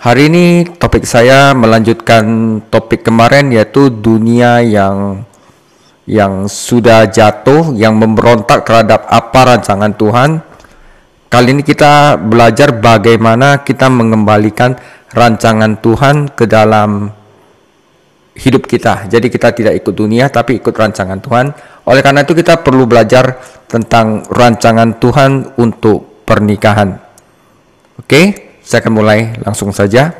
Hari ini topik saya melanjutkan topik kemarin, yaitu dunia yang sudah jatuh, yang memberontak terhadap apa rancangan Tuhan. Kali ini kita belajar bagaimana kita mengembalikan rancangan Tuhan ke dalam hidup kita. Jadi kita tidak ikut dunia tapi ikut rancangan Tuhan. Oleh karena itu kita perlu belajar tentang rancangan Tuhan untuk pernikahan. Oke? Saya akan mulai langsung saja.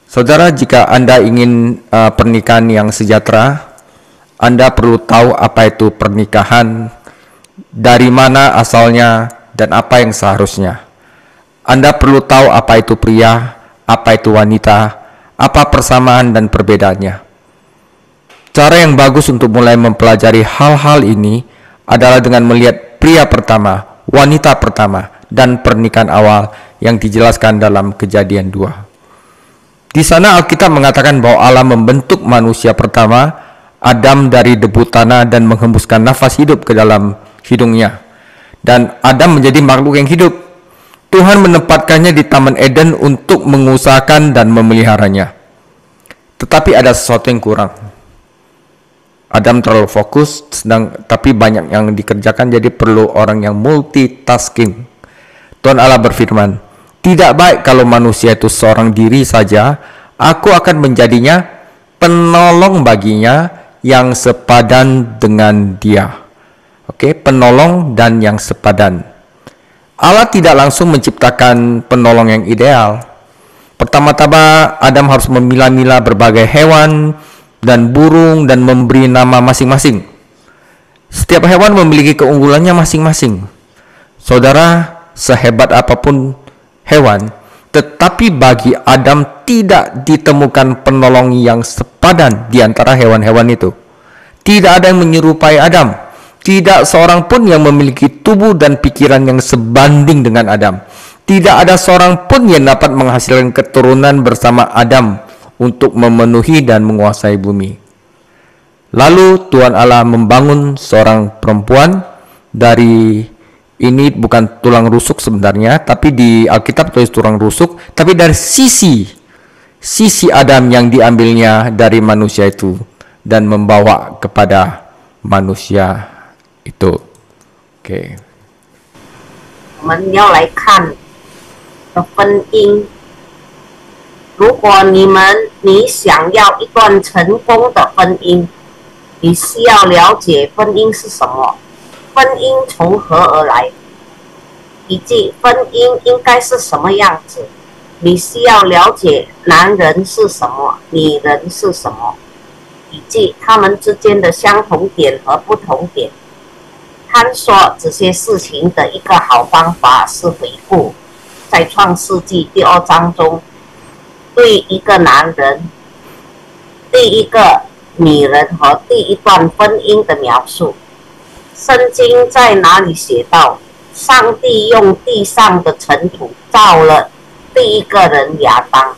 Saudara, jika Anda ingin pernikahan yang sejahtera, Anda perlu tahu apa itu pernikahan, dari mana asalnya, dan apa yang seharusnya. Anda perlu tahu apa itu pria, apa itu wanita, apa persamaan dan perbedaannya. Cara yang bagus untuk mulai mempelajari hal-hal ini adalah dengan melihat pria pertama, wanita pertama, dan pernikahan awal yang dijelaskan dalam Kejadian 2. Di sana Alkitab mengatakan bahwa Allah membentuk manusia pertama, Adam, dari debu tanah dan menghembuskan nafas hidup ke dalam hidungnya. Dan Adam menjadi makhluk yang hidup. Tuhan menempatkannya di Taman Eden untuk mengusahakan dan memeliharanya. Tetapi ada sesuatu yang kurang. Adam terlalu fokus, tapi banyak yang dikerjakan, jadi perlu orang yang multitasking. Tuhan Allah berfirman, "Tidak baik kalau manusia itu seorang diri saja, aku akan menjadinya penolong baginya yang sepadan dengan dia." Oke, penolong dan yang sepadan. Allah tidak langsung menciptakan penolong yang ideal. Pertama-tama Adam harus memilah-milah berbagai hewan dan burung dan memberi nama masing-masing. Setiap hewan memiliki keunggulannya masing-masing. Saudara, sehebat apapun hewan, tetapi bagi Adam tidak ditemukan penolong yang sepadan di antara hewan-hewan itu. Tidak ada yang menyerupai Adam. Tidak seorang pun yang memiliki tubuh dan pikiran yang sebanding dengan Adam. Tidak ada seorang pun yang dapat menghasilkan keturunan bersama Adam untuk memenuhi dan menguasai bumi. Lalu Tuhan Allah membangun seorang perempuan dari, ini bukan tulang rusuk sebenarnya, tapi di Alkitab tulis tulang rusuk, tapi dari sisi Adam yang diambilnya dari manusia itu dan membawa kepada manusia itu. Oke. 我们要来看的婚姻。如果你想要一段成功的婚姻，你需要了解婚姻是什么，婚姻从何而来，以及婚姻应该是什么样子。你需要了解男人是什么，女人是什么，以及他们之间的相同点和不同点。探索这些事情的一个好方法是回顾，在创世纪第2章中，对一个男人、第一个女人和第一段婚姻的描述。圣经在哪里写道，上帝用地上的尘土造了第一个人亚当，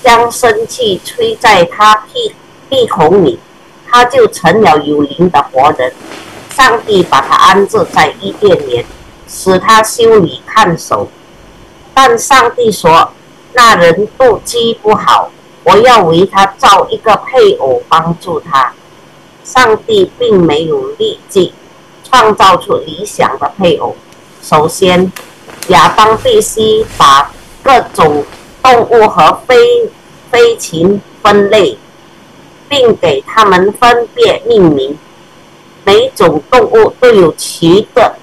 将生气吹在他鼻孔里，他就成了有灵的活人。上帝把他安置在伊甸园，使他修理看守。但上帝说，那人妒忌不好，我要为他造一个配偶帮助他。上帝并没有立即创造出理想的配偶。首先，亚当必须把各种动物和飞禽分类，并给它们分别命名。每种动物都有其的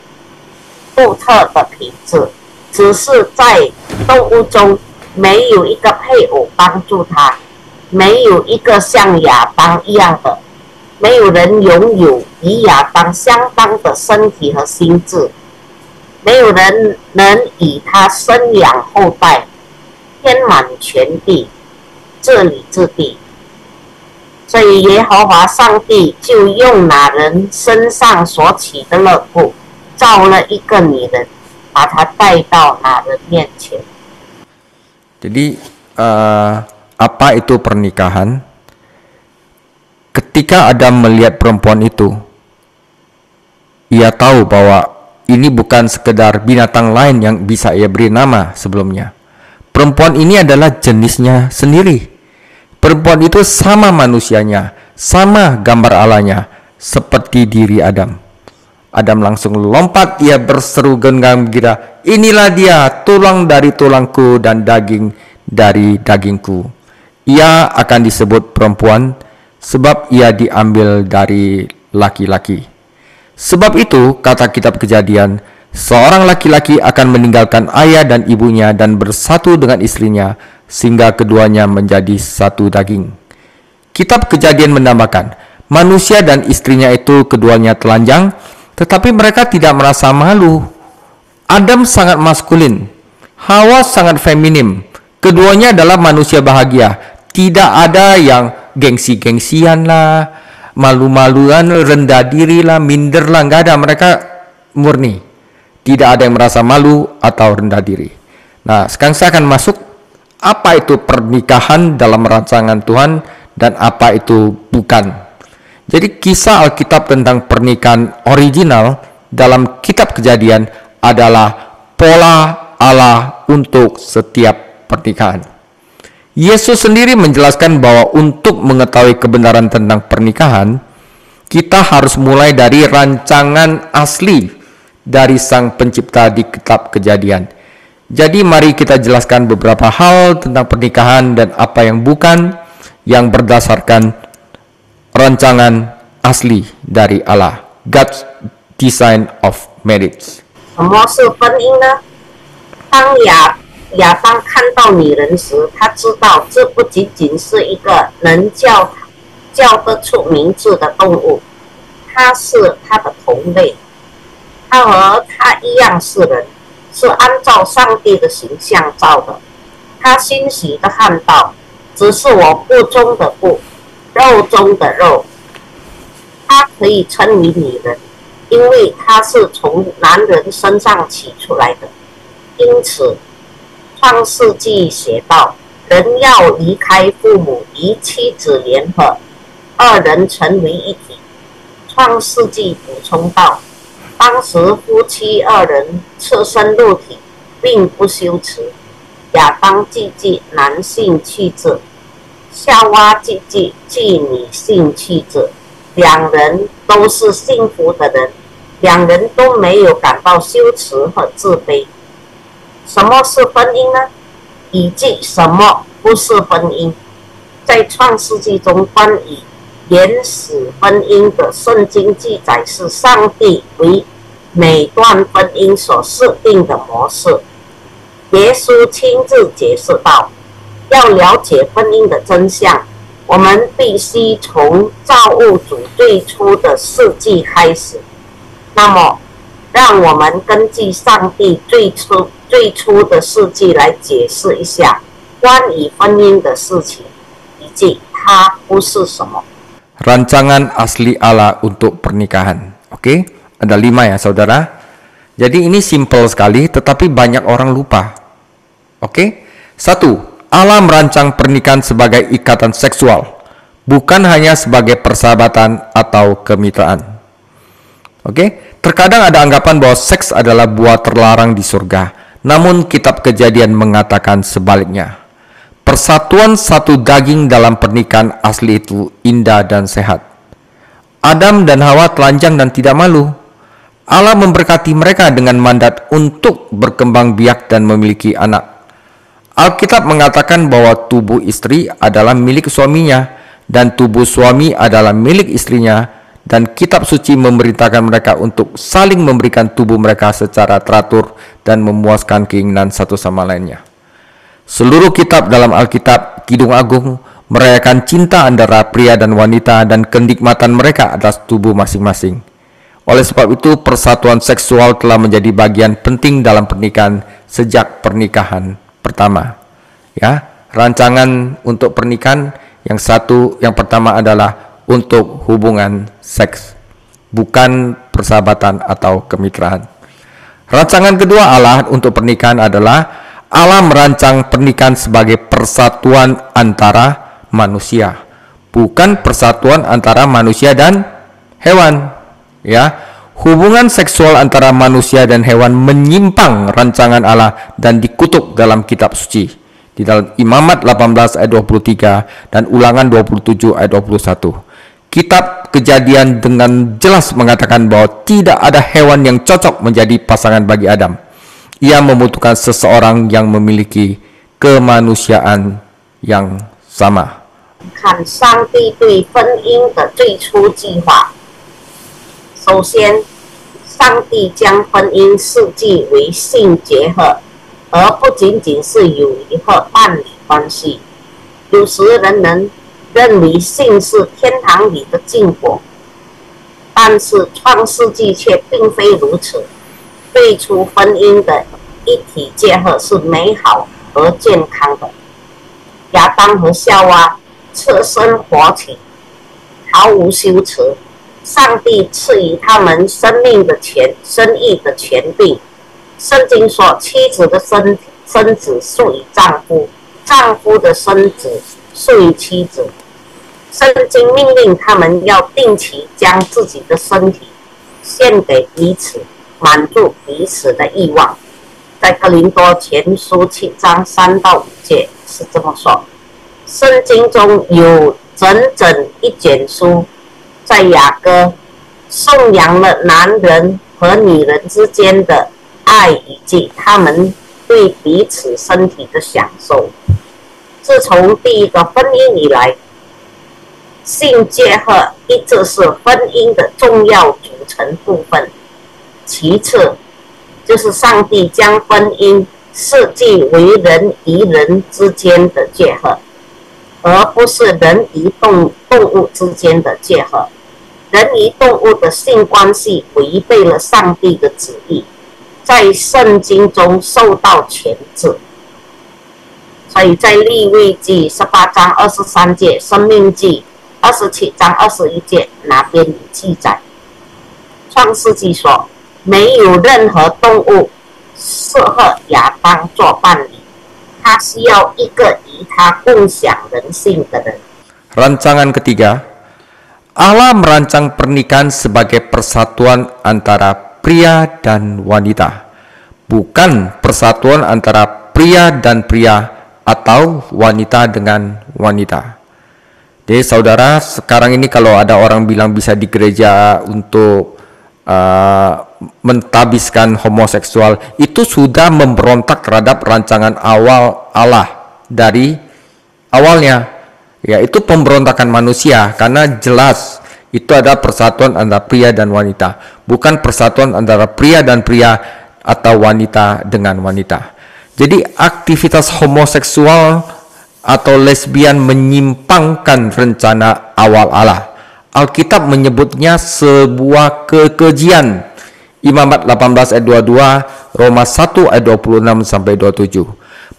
独特的品质，只是在动物中没有一个配偶帮助它，没有一个像亚当一样的，没有人拥有与亚当相当的身体和心智，没有人能以他生养后代，天满全地，治理治地。所以耶和华上帝就用那人身上所起的肋骨，造了一个女人，把她带到那人面前。 Jadi apa itu pernikahan? Ketika Adam melihat perempuan itu, ia tahu bahwa ini bukan sekedar binatang lain yang bisa ia beri nama sebelumnya. perempuan ini adalah jenisnya sendiri. Perempuan itu sama manusianya, sama gambar Allahnya, seperti diri Adam. Adam langsung lompat, ia berseru dengan gembira, inilah dia, tulang dari tulangku dan daging dari dagingku. Ia akan disebut perempuan, sebab ia diambil dari laki-laki. Sebab itu, kata kitab Kejadian, seorang laki-laki akan meninggalkan ayah dan ibunya dan bersatu dengan istrinya, sehingga keduanya menjadi satu daging. Kitab Kejadian menambahkan, manusia dan istrinya itu keduanya telanjang, tetapi mereka tidak merasa malu. Adam sangat maskulin, Hawa sangat feminim. Keduanya adalah manusia bahagia. Tidak ada yang gengsi-gengsian lah, malu-maluan, rendah diri lah, minder lah. Nggak ada, mereka murni. Tidak ada yang merasa malu atau rendah diri. Nah, sekarang saya akan masuk apa itu pernikahan dalam rancangan Tuhan dan apa itu bukan. Jadi kisah Alkitab tentang pernikahan original dalam kitab Kejadian adalah pola Allah untuk setiap pernikahan. Yesus sendiri menjelaskan bahwa untuk mengetahui kebenaran tentang pernikahan, kita harus mulai dari rancangan asli dari Sang Pencipta di kitab Kejadian. Jadi mari kita jelaskan beberapa hal tentang pernikahan dan apa yang bukan, yang berdasarkan rancangan asli dari Allah, God's design of marriage. 什么是婚姻呢？当亚当看到女人时，他知道这不仅仅是一个能叫得出名字的动物，它是他的同类，他和他一样是人，是按照上帝的形象造的。他欣喜地看到，只是我骨中的骨，肉中的肉。她可以称为女人，因为她是从男人身上起出来的。因此，创世纪写道：人要离开父母，与妻子联合，二人成为一体。创世纪补充道：当时夫妻二人赤身露体，并不羞耻。亚当既记男性气质，夏娃既记女性气质。两人都是幸福的人，两人都没有感到羞耻和自卑。什么是婚姻呢？以及什么不是婚姻？在创世纪中关于原始婚姻的圣经记载是上帝为每段婚姻所设定的模式。耶稣亲自解释道，要了解婚姻的真相，我们必须从造物主最初的事迹开始。那么，让我们根据上帝最初的事迹来解释一下关于婚姻的事情，以及它不是什么。 Rancangan asli Allah untuk pernikahan. Oke, ada 5 ya saudara. Jadi ini simple sekali, tetapi banyak orang lupa. Oke, 1. Allah merancang pernikahan sebagai ikatan seksual, bukan hanya sebagai persahabatan atau kemitraan. Oke, terkadang ada anggapan bahwa seks adalah buah terlarang di surga, namun kitab Kejadian mengatakan sebaliknya. Persatuan satu daging dalam pernikahan asli itu indah dan sehat. Adam dan Hawa telanjang dan tidak malu. Allah memberkati mereka dengan mandat untuk berkembang biak dan memiliki anak. Alkitab mengatakan bahwa tubuh istri adalah milik suaminya dan tubuh suami adalah milik istrinya, dan kitab suci memerintahkan mereka untuk saling memberikan tubuh mereka secara teratur dan memuaskan keinginan satu sama lainnya. Seluruh kitab dalam Alkitab Kidung Agung merayakan cinta antara pria dan wanita dan kenikmatan mereka atas tubuh masing-masing. Oleh sebab itu, persatuan seksual telah menjadi bagian penting dalam pernikahan sejak pernikahan pertama. Ya, rancangan untuk pernikahan yang pertama adalah untuk hubungan seks, bukan persahabatan atau kemitraan. Rancangan kedua Allah untuk pernikahan adalah Allah merancang pernikahan sebagai persatuan antara manusia, bukan persatuan antara manusia dan hewan. Ya, hubungan seksual antara manusia dan hewan menyimpang rancangan Allah dan dikutuk dalam kitab suci. di dalam Imamat 18 ayat 23 dan Ulangan 27 ayat 21. Kitab Kejadian dengan jelas mengatakan bahwa tidak ada hewan yang cocok menjadi pasangan bagi Adam. Ia membutuhkan seseorang yang memiliki kemanusiaan yang sama. 看上帝对婚姻的最初计划。首先，上帝将婚姻设计为性结合，而不仅仅是友谊和伴侣关系。有时人们认为性是天堂里的禁果，但是创世纪却并非如此。最初婚姻的一体结合是美好而健康的。亚当和夏娃赤身活体，毫无羞耻。上帝赐予他们生育的权柄。圣经说，妻子的生子属于丈夫，丈夫的生子属于妻子。圣经命令他们要定期将自己的身体献给彼此，满足彼此的欲望。在哥林多前书7章3到5节是这么说。圣经中有整整一卷书，在雅歌颂扬了男人和女人之间的爱以及他们对彼此身体的享受。自从第一个婚姻以来，性结合一直是婚姻的重要组成部分。其次，就是上帝将婚姻设计为人与人之间的结合，而不是人与动物之间的结合。人与动物的性关系违背了上帝的旨意，在圣经中受到谴责。所以在利未记18章23节、申命记27章21节那边有记载。创世纪说，没有任何动物适合亚当做伴侣，他需要一个与他共享人性的人。 Rancangan ketiga, Allah merancang pernikahan sebagai persatuan antara pria dan wanita, bukan persatuan antara pria dan pria atau wanita dengan wanita. Jadi saudara, sekarang ini kalau ada orang bilang bisa di gereja untuk mentabiskan homoseksual, itu sudah memberontak terhadap rancangan awal Allah dari awalnya. Ya, itu pemberontakan manusia, karena jelas itu adalah persatuan antara pria dan wanita, bukan persatuan antara pria dan pria atau wanita dengan wanita. Jadi aktivitas homoseksual atau lesbian menyimpangkan rencana awal Allah. Alkitab menyebutnya sebuah kekejian. Imamat 18 ayat 22, Roma 1 ayat 26 sampai 27.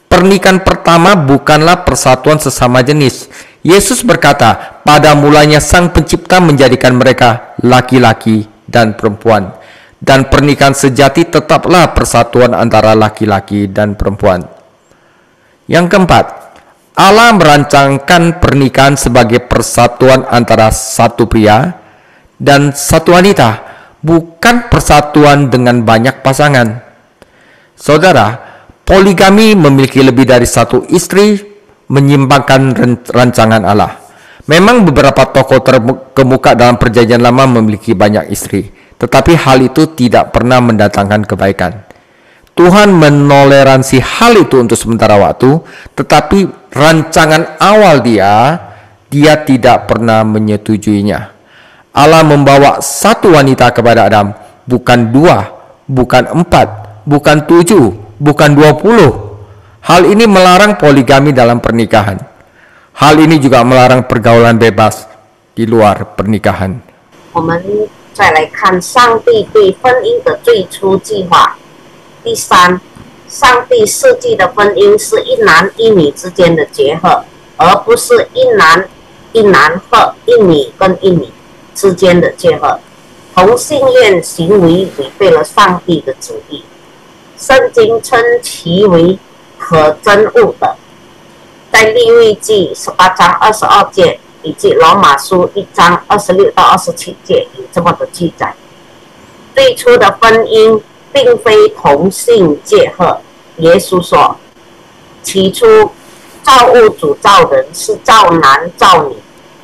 Pernikahan pertama bukanlah persatuan sesama jenis. Yesus berkata, pada mulanya Sang Pencipta menjadikan mereka laki-laki dan perempuan. Dan pernikahan sejati tetaplah persatuan antara laki-laki dan perempuan. Yang keempat, Allah merancangkan pernikahan sebagai persatuan antara satu pria dan satu wanita, bukan persatuan dengan banyak pasangan. Saudara, poligami memiliki lebih dari satu istri menyimpangkan rancangan Allah. Memang beberapa tokoh terkemuka dalam Perjanjian Lama memiliki banyak istri, tetapi hal itu tidak pernah mendatangkan kebaikan. Tuhan menoleransi hal itu untuk sementara waktu, tetapi rancangan awal dia tidak pernah menyetujuinya. Allah membawa satu wanita kepada Adam, bukan 2, bukan 4, bukan 7, bukan 20. Hal ini melarang poligami dalam pernikahan. Hal ini juga melarang pergaulan bebas di luar pernikahan. 我们再来看上帝对婚姻的最初计划。第三，上帝设计的婚姻是一男一女之间的结合，而不是一男和一女跟一女之间的结合。同性恋行为违背了上帝的旨意，圣经称其为可憎恶的。在利未记18章22节以及罗马书1章26到27节有这么的记载。最初的婚姻并非同性结合，耶稣说，起初造物主造人，是造男造女。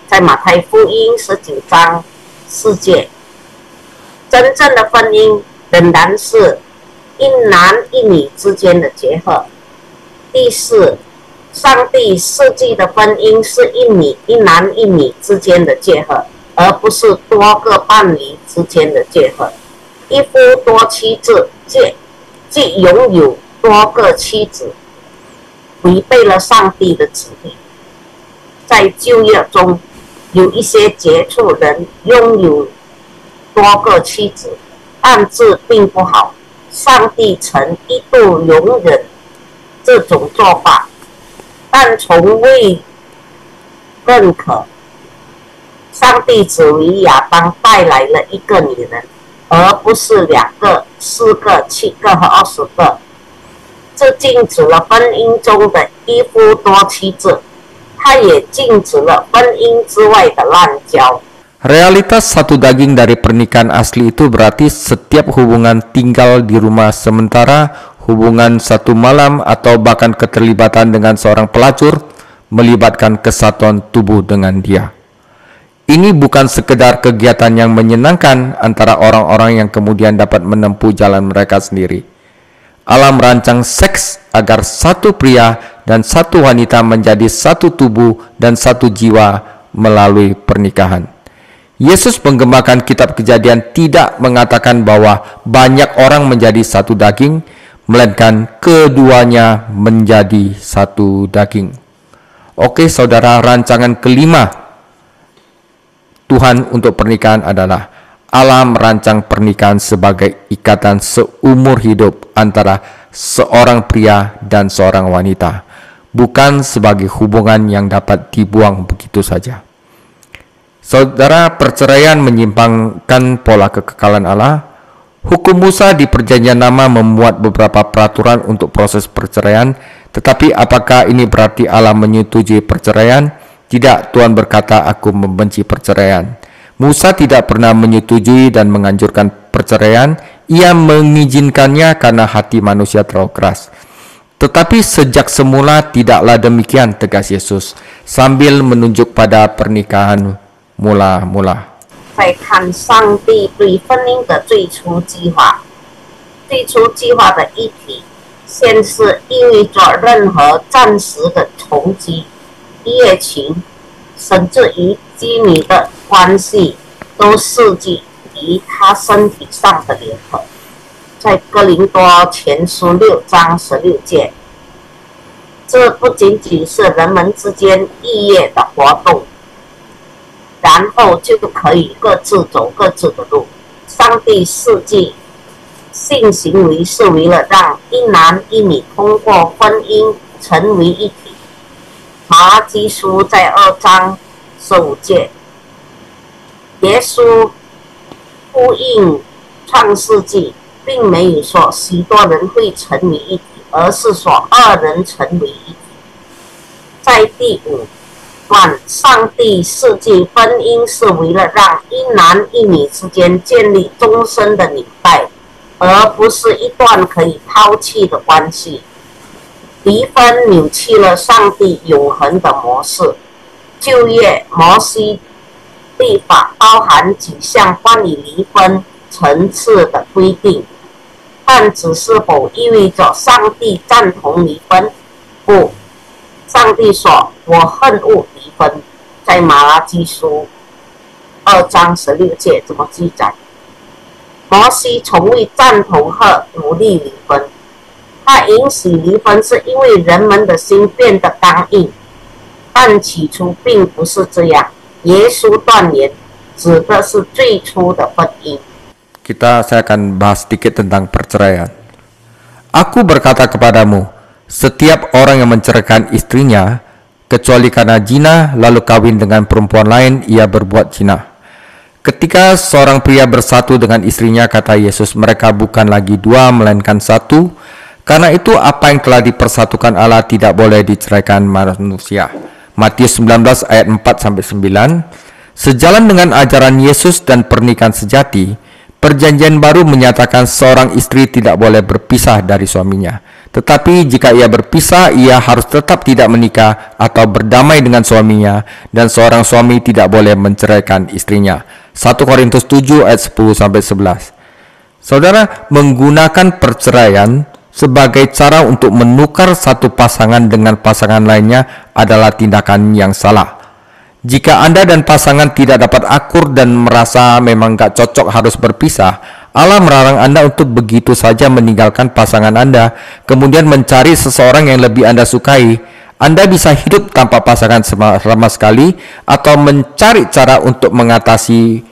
在马太福音19章4节，真正的婚姻仍然是一男一女之间的结合。第四，上帝设计的婚姻是一男一女之间的结合，而不是多个伴侣之间的结合。一夫多妻制即拥有多个妻子，违背了上帝的旨意。在就业中，有一些杰出人拥有多个妻子，但这并不好。上帝曾一度容忍这种做法，但从未认可。上帝只为亚当带来了一个女人，而不是2个、4个、7个和20个。这禁止了婚姻中的一夫多妻制，它也禁止了婚姻之外的滥交。Realitas satu daging dari pernikahan asli itu berarti setiap hubungan tinggal di rumah sementara, hubungan satu malam, atau bahkan keterlibatan dengan seorang pelacur melibatkan kesatuan tubuh dengan dia. Ini bukan sekedar kegiatan yang menyenangkan antara orang-orang yang kemudian dapat menempuh jalan mereka sendiri. Allah merancang seks agar satu pria dan satu wanita menjadi satu tubuh dan satu jiwa melalui pernikahan. Yesus menggemakan kitab Kejadian tidak mengatakan bahwa banyak orang menjadi satu daging, melainkan keduanya menjadi satu daging. Oke saudara, rancangan kelima Tuhan untuk pernikahan adalah Allah merancang pernikahan sebagai ikatan seumur hidup antara seorang pria dan seorang wanita, bukan sebagai hubungan yang dapat dibuang begitu saja. Saudara, perceraian menyimpangkan pola kekekalan Allah. Hukum Musa di Perjanjian Lama memuat beberapa peraturan untuk proses perceraian, tetapi apakah ini berarti Allah menyetujui perceraian? Tidak, Tuhan berkata, "Aku membenci perceraian." Musa tidak pernah menyetujui dan menganjurkan perceraian. Ia mengizinkannya karena hati manusia terlalu keras. Tetapi sejak semula tidaklah demikian, tegas Yesus, sambil menunjuk pada pernikahan mula-mula. 再看上帝对婚姻的最初计划，最初计划的一体，先是意味着任何暂时的重击、一夜情，甚至于基女的关系，都涉及于他身体上的联合。在哥林多前书6章16节，这不仅仅是人们之间意业的活动，然后就可以各自走各自的路。上帝设计性行为是为了让一男一女通过婚姻成为一体。马拉基书在2章15节，耶稣呼应创世纪，并没有说许多人会成为一体，而是说2人成为一体。在第5段，上帝设计婚姻是为了让一男一女之间建立终身的纽带，而不是一段可以抛弃的关系。离婚扭曲了上帝永恒的模式。旧约摩西律法包含几项关于离婚层次的规定，但只是否意味着上帝赞同离婚？不，上帝说：“我恨恶离婚。”在马拉基书2章16节这么记载。摩西从未赞同和鼓励离婚，他允许离婚是因为人们的心变得刚硬，但起初并不是这样。耶稣断言，指的是最初的婚姻。Saya akan bahas sedikit tentang perceraian. Aku berkata kepadamu, setiap orang yang menceraikan istrinya, kecuali karena zina, lalu kawin dengan perempuan lain, ia berbuat zina. Ketika seorang pria bersatu dengan istrinya, kata Yesus, mereka bukan lagi dua, melainkan satu. Karena itu apa yang telah dipersatukan Allah tidak boleh diceraikan manusia. Matius 19 ayat 4-9. Sejalan dengan ajaran Yesus dan pernikahan sejati, Perjanjian Baru menyatakan seorang istri tidak boleh berpisah dari suaminya. Tetapi jika ia berpisah, ia harus tetap tidak menikah atau berdamai dengan suaminya, dan seorang suami tidak boleh menceraikan istrinya. 1 Korintus 7 ayat 10-11. Saudara, menggunakan perceraian sebagai cara untuk menukar satu pasangan dengan pasangan lainnya adalah tindakan yang salah. Jika Anda dan pasangan tidak dapat akur dan merasa memang gak cocok harus berpisah, Allah melarang Anda untuk begitu saja meninggalkan pasangan Anda, kemudian mencari seseorang yang lebih Anda sukai. Anda bisa hidup tanpa pasangan sama sekali, atau mencari cara untuk mengatasi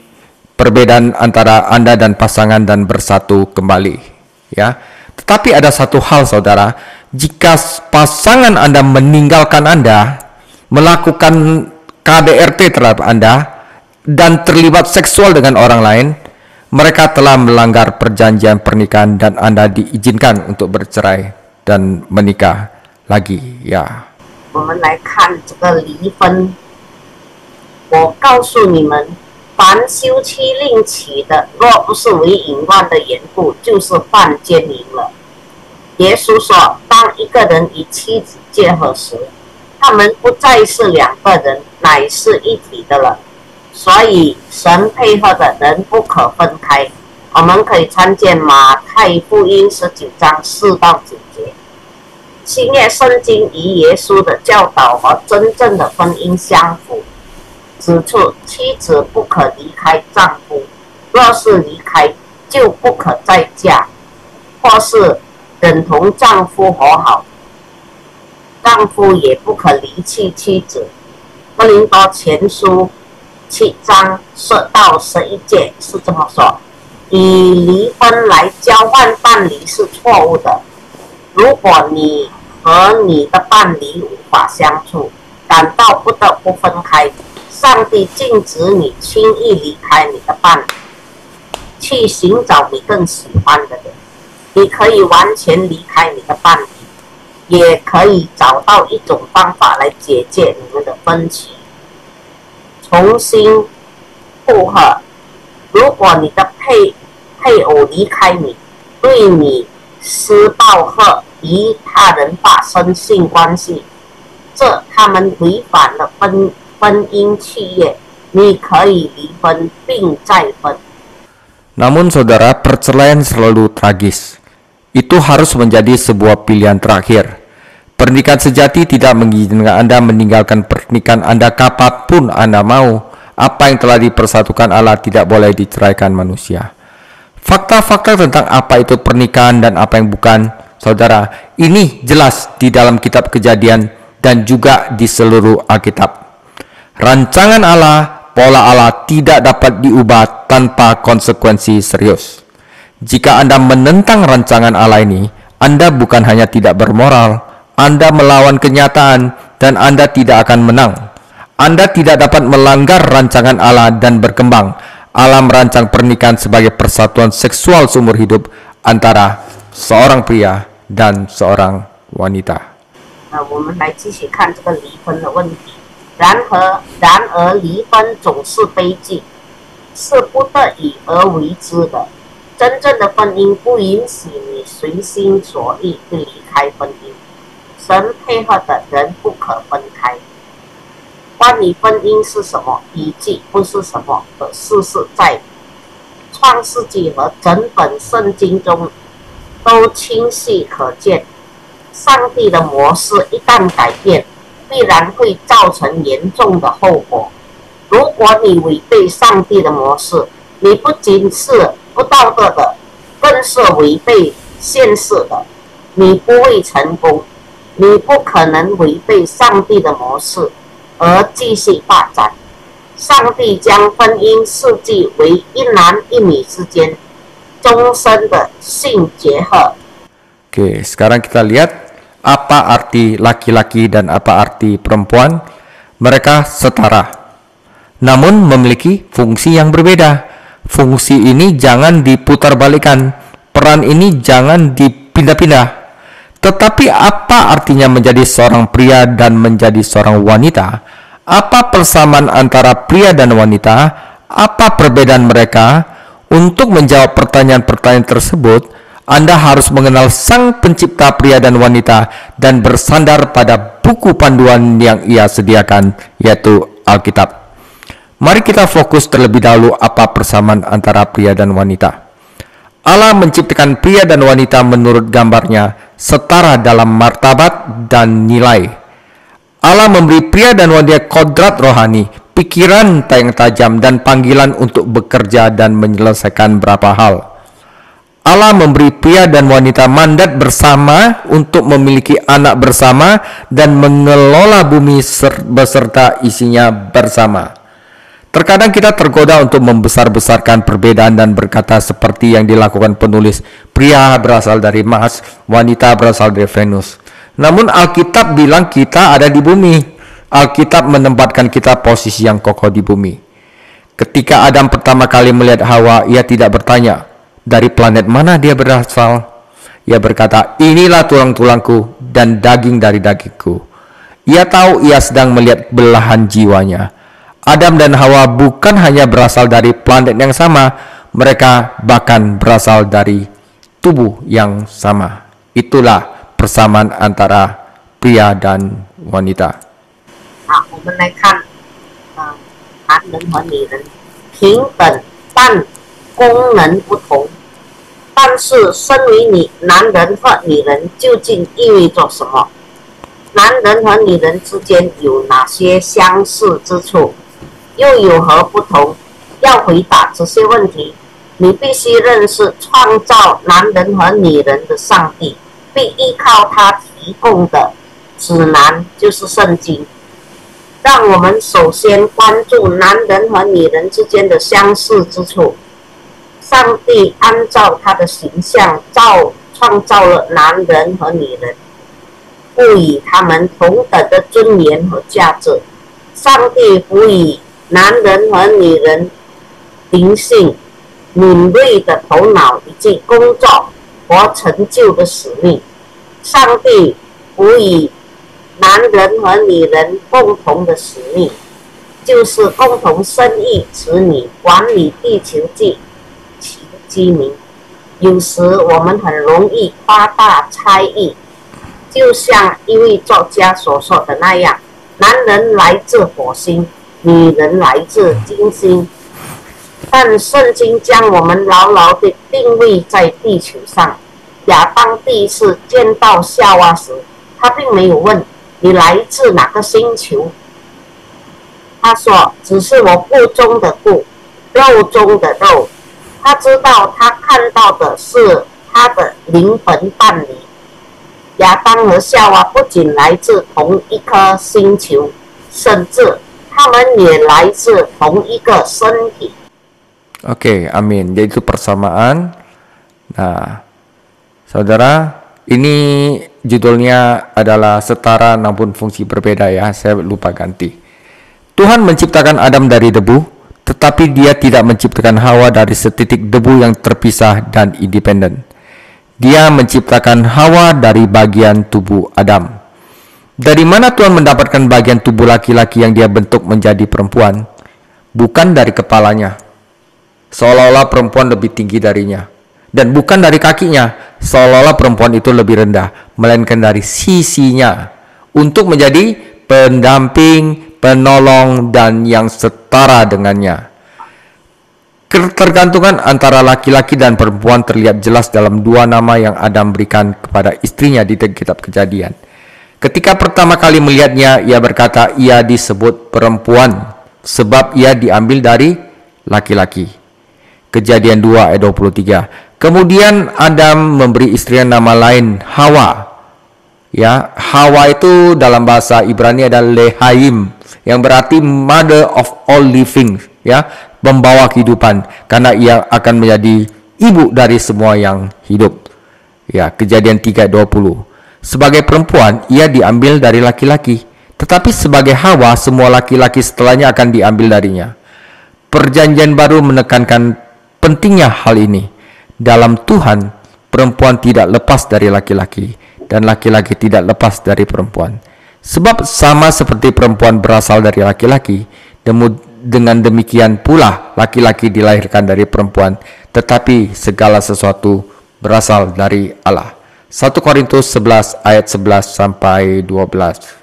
perbedaan antara Anda dan pasangan dan bersatu kembali. Ya, tetapi ada satu hal, saudara, jika pasangan Anda meninggalkan Anda, melakukan KDRT terhadap Anda, dan terlibat seksual dengan orang lain, mereka telah melanggar perjanjian pernikahan dan Anda diizinkan untuk bercerai dan menikah lagi. Ya. 我们来看这个离婚。我告诉你们，凡休妻另娶的，若不是为淫乱的缘故，就是犯奸淫了。耶稣说，当一个人与妻子结合时，他们不再是两个人，乃是一体的了。所以神配合的人不可分开。我们可以参见马太福音19章4到9节。新约圣经与耶稣的教导和真正的婚姻相符，指出妻子不可离开丈夫，若是离开，就不可再嫁，或是等同丈夫和好，丈夫也不可离弃妻子。哥林多前书7章10到11节是这么说：以离婚来交换伴侣是错误的。如果你和你的伴侣无法相处，感到不得不分开，上帝禁止你轻易离开你的伴侣，去寻找你更喜欢的人。你可以完全离开你的伴侣，也可以找到一种方法来解决你们的分歧，重新复合。如果你的配偶离开你，对你施暴或与他人发生性关系，这他们违反了婚姻契约，你可以离婚并再婚。 Namun saudara, perceraian selalu tragis. Itu harus menjadi sebuah pilihan terakhir. Pernikahan sejati tidak mengizinkan Anda meninggalkan pernikahan Anda kapanpun Anda mau. Apa yang telah dipersatukan Allah tidak boleh diceraikan manusia. Fakta-fakta tentang apa itu pernikahan dan apa yang bukan, saudara, ini jelas di dalam kitab Kejadian dan juga di seluruh Alkitab. Rancangan Allah, pola Allah tidak dapat diubah tanpa konsekuensi serius. Jika Anda menentang rancangan Allah ini, Anda bukan hanya tidak bermoral, Anda melawan kenyataan dan Anda tidak akan menang. Anda tidak dapat melanggar rancangan Allah dan berkembang. Allah merancang pernikahan sebagai persatuan seksual seumur hidup antara seorang pria dan seorang wanita. 我们来继续看这个离婚的问题。然而，离婚总是悲剧，是不得已而为之的。真正的婚姻不允许你随心所欲地离开婚姻，神配合的人不可分开。关于婚姻是什么，以及不是什么的事实，在创世纪和整本圣经中都清晰可见。上帝的模式一旦改变，必然会造成严重的后果。如果你违背上帝的模式，你不仅是不道德的，更是违背现实的，你不会成功。你不可能违背上帝的模式而继续发展。上帝将婚姻设计为一男一女之间终身的性结合。 Oke, sekarang kita lihat apa arti laki-laki dan apa arti perempuan. Mereka setara, namun memiliki fungsi yang berbeda. Fungsi ini jangan diputarbalikkan, peran ini jangan dipindah-pindah. Tetapi apa artinya menjadi seorang pria dan menjadi seorang wanita? Apa persamaan antara pria dan wanita? Apa perbedaan mereka? Untuk menjawab pertanyaan-pertanyaan tersebut, Anda harus mengenal Sang Pencipta pria dan wanita dan bersandar pada buku panduan yang Ia sediakan, yaitu Alkitab. Mari kita fokus terlebih dahulu apa persamaan antara pria dan wanita. Allah menciptakan pria dan wanita menurut gambarnya, setara dalam martabat dan nilai. Allah memberi pria dan wanita kodrat rohani, pikiran yang tajam, dan panggilan untuk bekerja dan menyelesaikan beberapa hal. Allah memberi pria dan wanita mandat bersama untuk memiliki anak bersama dan mengelola bumi beserta isinya bersama. Terkadang kita tergoda untuk membesar-besarkan perbedaan dan berkata seperti yang dilakukan penulis, pria berasal dari Mars, wanita berasal dari Venus. Namun Alkitab bilang kita ada di bumi. Alkitab menempatkan kita posisi yang kokoh di bumi. Ketika Adam pertama kali melihat Hawa, ia tidak bertanya, dari planet mana dia berasal? Ia berkata, inilah tulang-tulangku dan daging dari dagingku. Ia tahu ia sedang melihat belahan jiwanya. Adam dan Hawa bukan hanya berasal dari planet yang sama, mereka bahkan berasal dari tubuh yang sama. Itulah persamaan antara pria dan wanita. 好，我们来看，男人和女人平等，但功能不同。但是，身为男人和女人究竟意味着什么？男人和女人之间有哪些相似之处？又有何不同？要回答这些问题，你必须认识创造男人和女人的上帝，并依靠他提供的指南，就是圣经。让我们首先关注男人和女人之间的相似之处。上帝按照他的形象创造了男人和女人，赋予他们同等的尊严和价值。上帝赋予男人和女人灵性、敏锐的头脑以及工作和成就的使命。上帝赋予男人和女人共同的使命，就是共同生育子女，管理地球及其居民。有时我们很容易夸大猜疑，就像一位作家所说的那样，男人来自火星，女人来自金星。但圣经将我们牢牢地定位在地球上。亚当第一次见到夏娃时，他并没有问你来自哪个星球，他说只是我骨中的骨，肉中的肉。他知道他看到的是他的灵魂伴侣。亚当和夏娃不仅来自同一颗星球，甚至他们也来自同一个身体。Oke, amin. Jadi itu persamaan. Nah, saudara, ini judulnya adalah setara namun fungsi berbeda ya. Saya lupa ganti. Tuhan menciptakan Adam dari debu, tetapi Dia tidak menciptakan Hawa dari setitik debu yang terpisah dan independen. Dia menciptakan Hawa dari bagian tubuh Adam. Dari mana Tuhan mendapatkan bagian tubuh laki-laki yang Dia bentuk menjadi perempuan? Bukan dari kepalanya, seolah-olah perempuan lebih tinggi darinya. Dan bukan dari kakinya, seolah-olah perempuan itu lebih rendah, melainkan dari sisinya, untuk menjadi pendamping, penolong, dan yang setara dengannya. Ketergantungan antara laki-laki dan perempuan terlihat jelas dalam dua nama yang Adam berikan kepada istrinya di kitab Kejadian. Ketika pertama kali melihatnya, ia berkata ia disebut perempuan, sebab ia diambil dari laki-laki. Kejadian 2 ayat 23. Kemudian Adam memberi istrinya nama lain, Hawa. Ya, Hawa itu dalam bahasa Ibrani adalah Lehaim, yang berarti mother of all living, ya, membawa kehidupan, karena ia akan menjadi ibu dari semua yang hidup. Ya, Kejadian 3 ayat 20. Sebagai perempuan, ia diambil dari laki-laki, tetapi sebagai Hawa, semua laki-laki setelahnya akan diambil darinya. Perjanjian baru menekankan pentingnya hal ini. Dalam Tuhan, perempuan tidak lepas dari laki-laki, dan laki-laki tidak lepas dari perempuan. Sebab sama seperti perempuan berasal dari laki-laki, dengan demikian pula laki-laki dilahirkan dari perempuan, tetapi segala sesuatu berasal dari Allah. 1 Korintus 11 ayat 11 sampai 12.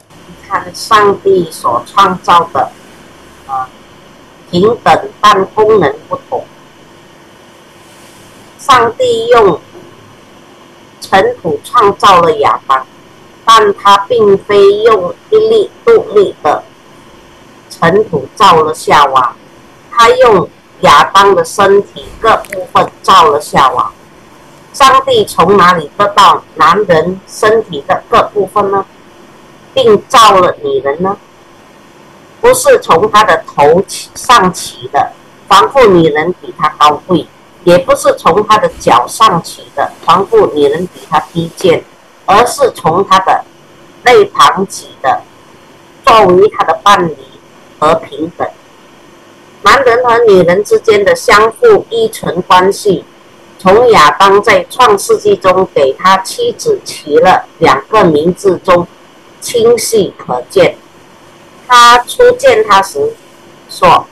看上帝所创造的，平等但功能不同。上帝用尘土创造了亚当，但他并非用一粒独立的尘土造了夏娃，他用亚当的身体各部分造了夏娃。上帝从哪里得到男人身体的各部分呢？并造了女人呢？不是从他的头上起的，仿佛女人比他高贵；也不是从他的脚上起的，仿佛女人比他低贱，而是从他的肋旁起的，作为他的伴侣和平等。男人和女人之间的相互依存关系，从亚当在创世纪中给他妻子起了2个名字中清晰可见。他初见他时说，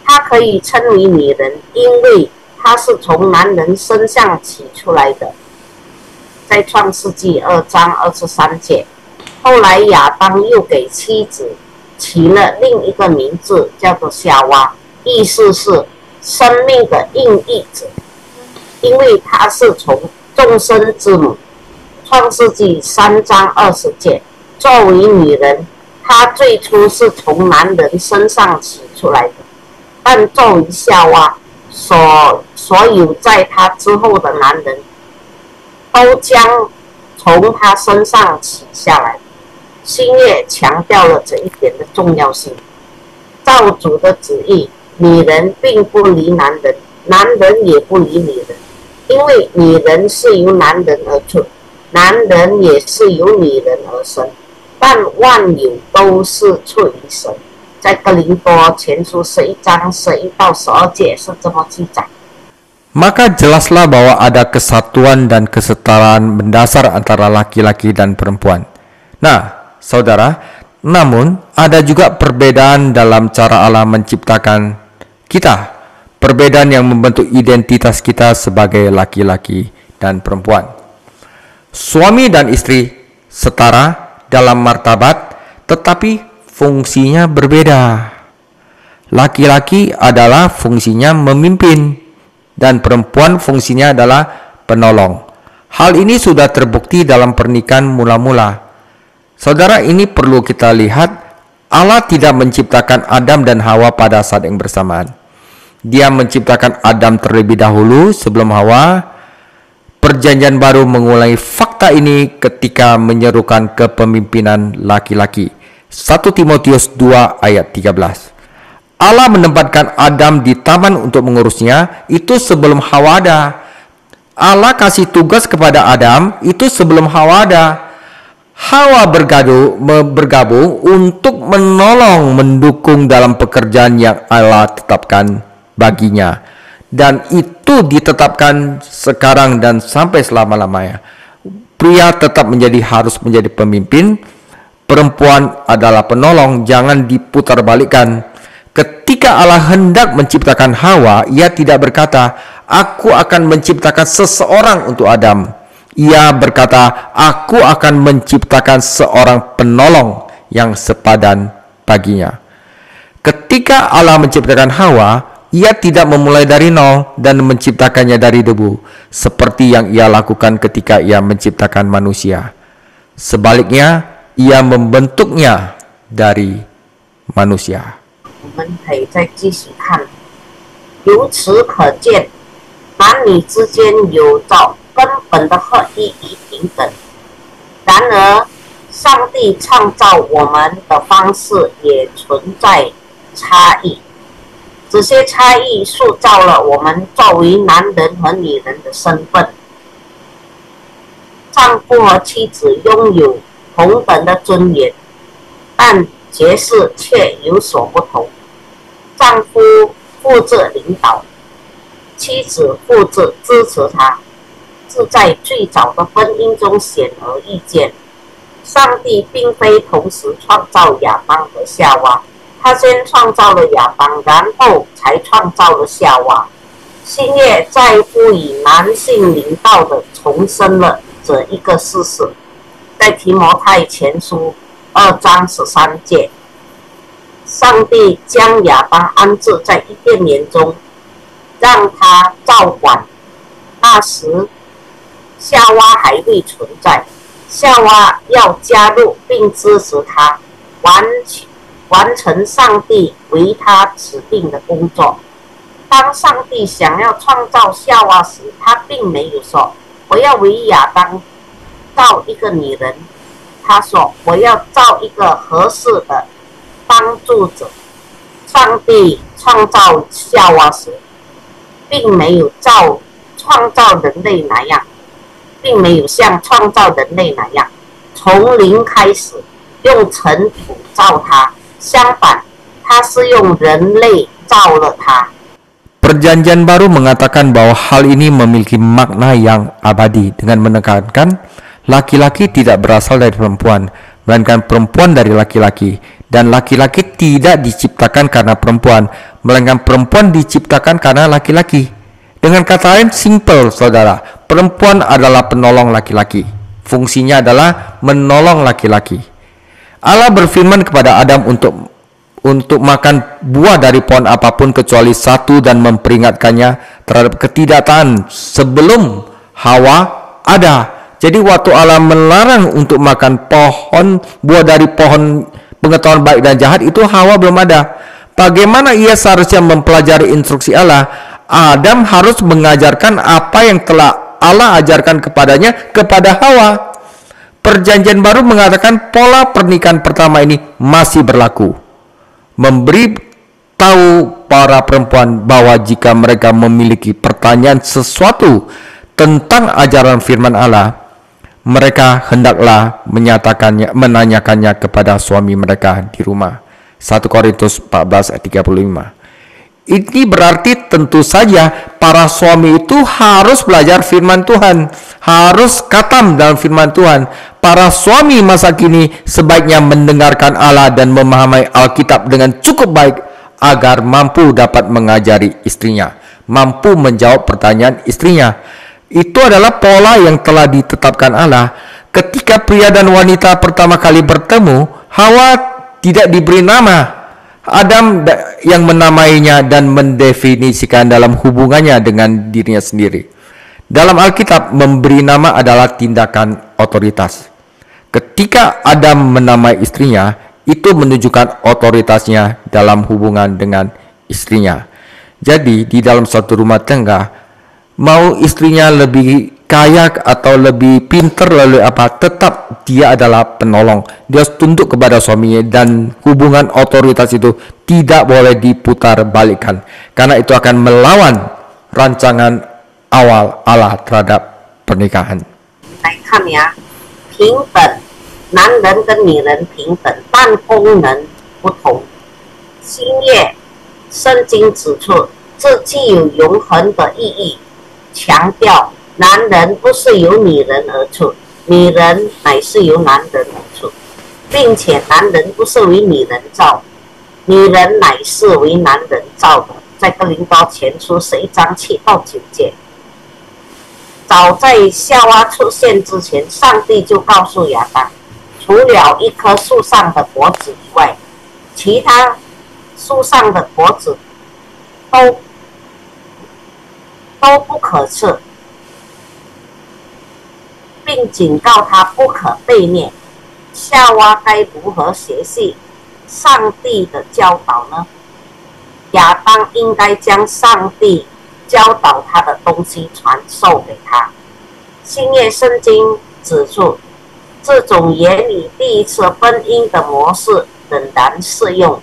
他可以称为女人，因为他是从男人身上起出来的。在创世纪2章23节。后来亚当又给妻子起了另一个名字，叫做夏娃，意思是生命的孕育者，因为她是从众生之母。创世纪3章20节。作为女人，她最初是从男人身上起出来的，但作为夏娃，所有在她之后的男人都将从她身上起下来。新约强调了这一点的重要性。照主的旨意，女人并不离男人，男人也不离女人，因为女人是由男人而出，男人也是由女人而生，但万有都是出于神。在哥林多前书11章11到12节是这么记载。Maka jelaslah bahwa ada kesatuan dan kesetaraan mendasar antara laki-laki dan perempuan. Nah, saudara, namun ada juga perbedaan dalam cara Allah menciptakan kita. Perbedaan yang membentuk identitas kita sebagai laki-laki dan perempuan. Suami dan istri setara dalam martabat, tetapi fungsinya berbeda. Laki-laki adalah fungsinya memimpin, dan perempuan fungsinya adalah penolong. Hal ini sudah terbukti dalam pernikahan mula-mula. Saudara, ini perlu kita lihat, Allah tidak menciptakan Adam dan Hawa pada saat yang bersamaan. Dia menciptakan Adam terlebih dahulu sebelum Hawa. Perjanjian baru mengulangi fakta ini ketika menyerukan kepemimpinan laki-laki. 1 Timotius 2 ayat 13. Allah menempatkan Adam di taman untuk mengurusnya, itu sebelum Hawa ada. Allah kasih tugas kepada Adam, itu sebelum Hawa ada. Hawa bergabung untuk menolong, mendukung dalam pekerjaan yang Allah tetapkan baginya. Dan itu ditetapkan sekarang dan sampai selama-lamanya. Pria tetap harus menjadi pemimpin, perempuan adalah penolong, jangan diputarbalikkan. Ketika Allah hendak menciptakan Hawa, ia tidak berkata, "Aku akan menciptakan seseorang untuk Adam." Ia berkata, "Aku akan menciptakan seorang penolong yang sepadan baginya." Ketika Allah menciptakan Hawa, ia tidak memulai dari nol dan menciptakannya dari debu, seperti yang ia lakukan ketika ia menciptakan manusia. Sebaliknya, ia membentuknya dari manusia. 我们可以再继续看，由此可见，男女之间有着根本的合一与平等。然而，上帝创造我们的方式也存在差异，这些差异塑造了我们作为男人和女人的身份。丈夫和妻子拥有同等的尊严，但角色却有所不同。丈夫负责领导，妻子负责支持他，这在最早的婚姻中显而易见。上帝并非同时创造亚当和夏娃，他先创造了亚当，然后才创造了夏娃。新月再赋予男性灵道的重申了这一个事实，在提摩太前书2章13节，上帝将亚当安置在伊甸园中，让他照管。那时夏娃还未存在，夏娃要加入并支持他完成上帝为他指定的工作。当上帝想要创造夏娃时，他并没有说我要为亚当造一个女人，他说我要造一个合适的帮助者。上帝创造夏娃时，并没有创造人类那样，并没有像创造人类那样从零开始用尘土造他，相反，他是用人类造了他。Perjanjian baru mengatakan bahwa hal ini memiliki makna yang abadi dengan menekankan laki-laki tidak berasal dari perempuan, melainkan perempuan dari laki-laki, dan laki-laki tidak diciptakan karena perempuan, melainkan perempuan diciptakan karena laki-laki. Dengan kata lain, simple saudara, perempuan adalah penolong laki-laki. Fungsinya adalah menolong laki-laki. Allah berfirman kepada Adam untuk makan buah dari pohon apapun kecuali satu dan memperingatkannya terhadap ketidaktaatan sebelum Hawa ada. Jadi waktu Allah melarang untuk makan buah dari pohon pengetahuan baik dan jahat, itu Hawa belum ada. Bagaimana ia seharusnya mempelajari instruksi Allah? Adam harus mengajarkan apa yang telah Allah ajarkan kepadanya kepada Hawa. Perjanjian baru mengatakan pola pernikahan pertama ini masih berlaku, memberi tahu para perempuan bahwa jika mereka memiliki pertanyaan sesuatu tentang ajaran firman Allah, mereka hendaklah menanyakannya kepada suami mereka di rumah. 1 Korintus 14 ayat 35. Ini berarti tentu saja para suami itu harus belajar firman Tuhan, harus khatam dalam firman Tuhan. Para suami masa kini sebaiknya mendengarkan Allah dan memahami Alkitab dengan cukup baik agar mampu dapat mengajari istrinya, mampu menjawab pertanyaan istrinya. Itu adalah pola yang telah ditetapkan Allah. Ketika pria dan wanita pertama kali bertemu, Hawa tidak diberi nama. Adam yang menamainya dan mendefinisikan dalam hubungannya dengan dirinya sendiri. Dalam Alkitab, memberi nama adalah tindakan otoritas. Ketika Adam menamai istrinya, itu menunjukkan otoritasnya dalam hubungan dengan istrinya. Jadi, di dalam suatu rumah tangga, mau istrinya lebih kaya atau lebih pintar lalu apa, tetap dia adalah penolong. Dia tunduk kepada suaminya, dan hubungan otoritas itu tidak boleh diputar balikan, karena itu akan melawan rancangan awal Allah terhadap pernikahan. 来看呀，平等，男人跟女人平等，但功能不同。新约圣经指出，这具有永恒的意义，强调男人不是由女人而出，女人乃是由男人而出，并且男人不是为女人造，女人乃是为男人造的。在哥林多前书11章7到9节。早在夏娃出现之前，上帝就告诉亚当，除了一棵树上的果子以外，其他树上的果子都不可吃，并警告他不可悖逆。夏娃该如何学习上帝的教导呢？亚当应该将上帝教导他的东西传授给他。新约圣经指出，这种原理第一次婚姻的模式仍然适用，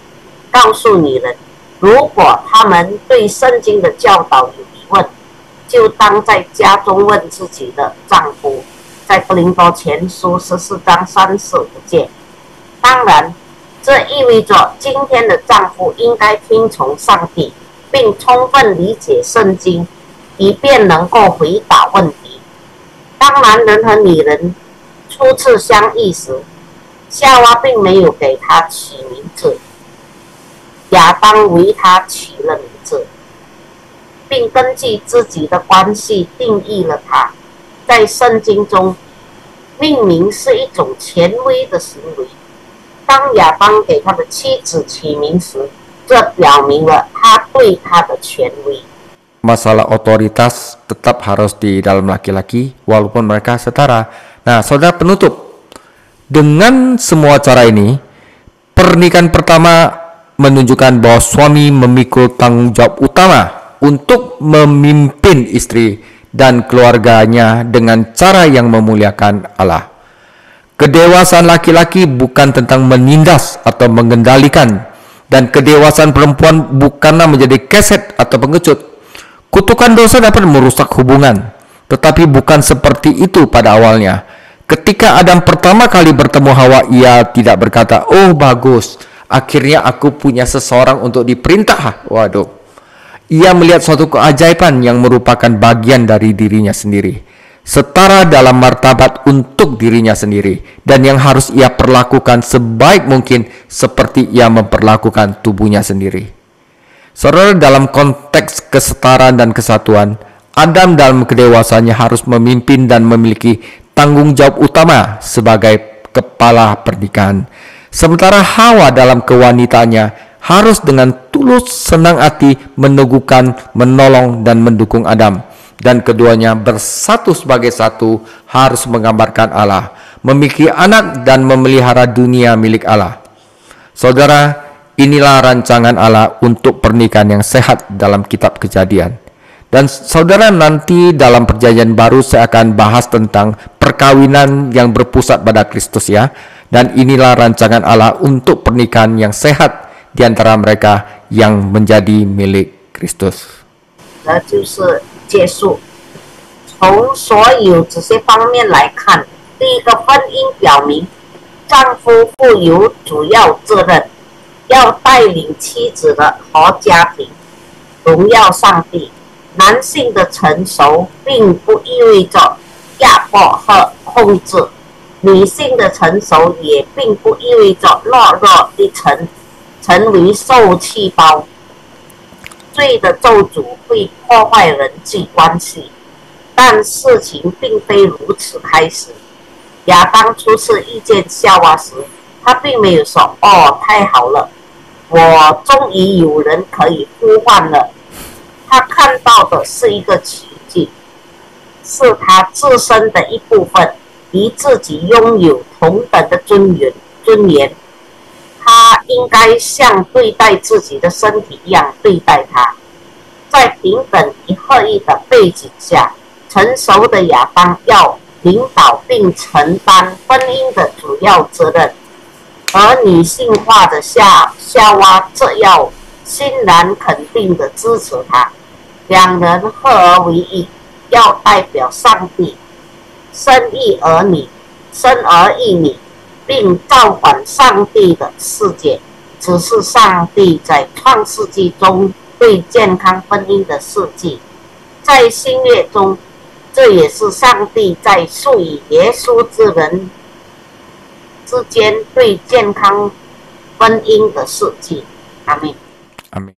告诉女人，如果她们对圣经的教导有疑问，就当在家中问自己的丈夫。在哥林多前书14章35节。当然，这意味着今天的丈夫应该听从上帝，并充分理解圣经，以便能够回答问题。当男人和女人初次相遇时，夏娃并没有给他起名字，亚当为他起了名字，并根据自己的关系定义了它。在圣经中，命名是一种权威的行为。当亚当给他的妻子起名时，这表明了他对他的权威。Masalah otoritas tetap harus di dalam laki-laki walaupun mereka setara. Nah, saudara penutup, dengan semua cara ini, pernikahan pertama menunjukkan bahwa suami memikul tanggung jawab utama untuk memimpin istri dan keluarganya dengan cara yang memuliakan Allah. Kedewasaan laki-laki bukan tentang menindas atau mengendalikan, dan kedewasaan perempuan bukanlah menjadi keset atau pengecut. Kutukan dosa dapat merusak hubungan, tetapi bukan seperti itu pada awalnya. Ketika Adam pertama kali bertemu Hawa, ia tidak berkata, "Oh bagus, akhirnya aku punya seseorang untuk diperintah." Waduh. Ia melihat suatu keajaiban yang merupakan bagian dari dirinya sendiri, setara dalam martabat untuk dirinya sendiri, dan yang harus ia perlakukan sebaik mungkin seperti ia memperlakukan tubuhnya sendiri. Saudara, dalam konteks kesetaraan dan kesatuan, Adam dalam kedewasaannya harus memimpin dan memiliki tanggung jawab utama sebagai kepala pernikahan. Sementara Hawa dalam kewanitaannya harus dengan tulus senang hati meneguhkan, menolong, dan mendukung Adam. Dan keduanya bersatu sebagai satu harus menggambarkan Allah, memiliki anak dan memelihara dunia milik Allah. Saudara, inilah rancangan Allah untuk pernikahan yang sehat dalam kitab Kejadian. Dan saudara, nanti dalam perjanjian baru saya akan bahas tentang perkawinan yang berpusat pada Kristus ya. Dan inilah rancangan Allah untuk pernikahan yang sehat di antara mereka yang menjadi milik Kristus. 那就是结束。从所有这些方面来看，第一个婚姻表明，丈夫负有主要责任，要带领妻子的和家庭，荣耀上帝。男性的成熟并不意味着压迫和控制，女性的成熟也并不意味着懦弱的成为受气包。罪的咒诅会破坏人际关系，但事情并非如此开始。亚当初次遇见夏娃时，他并没有说：“哦，太好了，我终于有人可以呼唤了。”他看到的是一个奇迹，是他自身的一部分与自己拥有同等的尊严。他应该像对待自己的身体一样对待他。在平等与合一的背景下，成熟的亚当要领导并承担婚姻的主要责任，而女性化的夏娃则要欣然肯定地支持他。两人合而为一，要代表上帝，生儿育女，并照管上帝的世界。只是上帝在创世纪中对健康婚姻的设计，在新约中，这也是上帝在赋予耶稣之人之间对健康婚姻的设计。阿们。Amin.